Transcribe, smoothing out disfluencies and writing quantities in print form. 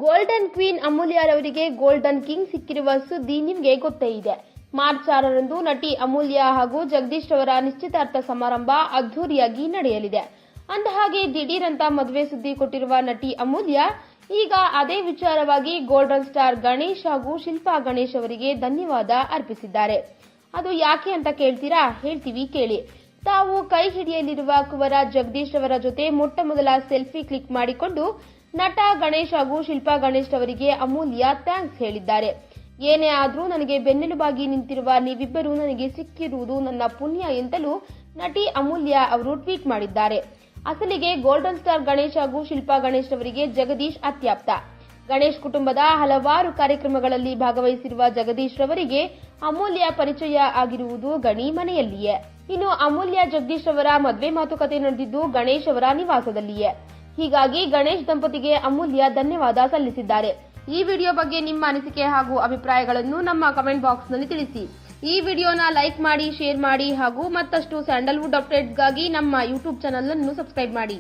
Golden queen ಅಮೂಲ್ಯರವರಿಗೆ golden king ಸಿಕ್ಕಿರುವ ಸುದ್ದಿ ನಿಮಗೆ ಗೊತ್ತೇ ಇದೆ. ಮಾರ್ಚ್ 6ರಂದು ನಟಿ ಅಮೂಲ್ಯ ಹಾಗೂ ಜಗದೀಶ್ ರವರ ನಿಶ್ಚಿತಾರ್ಥ ಸಮಾರಂಭ ಅದ್ದೂರಿಯಾಗಿ ನಡೆಯಲಿದೆ. ಅಂದಹಾಗೆ ದಿಢೀರಂತ ಮದುವೆ ಸುದ್ದಿ ಕೊಟ್ಟಿರುವ ನಟಿ ಅಮೂಲ್ಯ ಈಗ ಅದೇ ವಿಚಾರವಾಗಿ ಗೋಲ್ಡನ್ ಸ್ಟಾರ್ ಗಣೇಶ್ ಹಾಗೂ ಶಿಲ್ಪಾ ಗಣೇಶ್ ಅವರಿಗೆ ಧನ್ಯವಾದ ಅರ್ಪಿಸಿದ್ದಾರೆ. ಅದು ಯಾಕೆ ಅಂತ ಕೇಳ್ತೀರಾ? ಹೇಳ್ತೀವಿ ಕೇಳಿ. ತಾವು ಕೈ ಹಿಡಿಯಲಿರುವ ಕುವರ ಜಗದೀಶ್ ರವರ ಜೊತೆ ಮೊಟ್ಟಮೊದಲ ಸೆಲ್ಫಿ ಕ್ಲಿಕ್ ಮಾಡಿಕೊಂಡು ನಟ ಗಣೇಶ್ ಹಾಗೂ ಶಿಲ್ಪಾ ಗಣೇಶ್ ಅವರಿಗೆ ಅಮೂಲ್ಯ ಥ್ಯಾಂಕ್ಸ್ ಹೇಳಿದ್ದಾರೆ. ಏನೇ ಆದರೂ ನನಗೆ ಬೆನ್ನೆಲುಬಾಗಿ ನಿಂತಿರುವ ನೀವಿಬ್ಬರು ನನಗೆ ಸಿಕ್ಕಿರುವುದು ನನ್ನ ಪುಣ್ಯ ಎಂತಲೂ ನಟಿ ಅಮೂಲ್ಯ ಅವರು ಟ್ವೀಟ್ ಮಾಡಿದ್ದಾರೆ. ಅಸಲಿಗೆ ಗೋಲ್ಡನ್ ಸ್ಟಾರ್ ಗಣೇಶ್ ಹಾಗೂ ಶಿಲ್ಪಾ ಗಣೇಶ್ ಅವರಿಗೆ ಜಗದೀಶ್ ಅತ್ಯಾಪ್ತ. ಗಣೇಶ್ ಕುಟುಂಬದ ಹಲವಾರು ಕಾರ್ಯಕ್ರಮಗಳಲ್ಲಿ ಭಾಗವಹಿಸಿರುವ ಜಗದೀಶ್ ರವರಿಗೆ ಅಮೂಲ್ಯ ಪರಿಚಯ ಆಗಿರುವುದು ಗಣಿ ಮನೆಯಲ್ಲಿಯೇ. ಇನ್ನು ಅಮೂಲ್ಯ ಜಗದೀಶ್ ಅವರ ಮದುವೆ ಮಾತುಕತೆ ನಡೆದಿದ್ದು ಗಣೇಶ್ ಅವರ ನಿವಾಸದಲ್ಲಿಯೇ. ಹೀಗಾಗಿ ಗಣೇಶ್ ದಂಪತಿಗೆ ಅಮೂಲ್ಯ ಧನ್ಯವಾದ ಸಲ್ಲಿಸಿದ್ದಾರೆ. ಈ ವಿಡಿಯೋ ಬಗ್ಗೆ ನಿಮ್ಮ ಅನಿಸಿಕೆ ಹಾಗೂ ಅಭಿಪ್ರಾಯಗಳನ್ನು ನಮ್ಮ ಕಮೆಂಟ್ ಬಾಕ್ಸ್ನಲ್ಲಿ ತಿಳಿಸಿ. ಈ ವಿಡಿಯೋನ ಲೈಕ್ ಮಾಡಿ, ಶೇರ್ ಮಾಡಿ ಹಾಗೂ ಮತ್ತಷ್ಟು ಸ್ಯಾಂಡಲ್ವುಡ್ ಅಪ್ಡೇಟ್ಸ್ಗಾಗಿ ನಮ್ಮ ಯೂಟ್ಯೂಬ್ ಚಾನೆಲ್ ಅನ್ನು ಸಬ್ಸ್ಕ್ರೈಬ್ ಮಾಡಿ.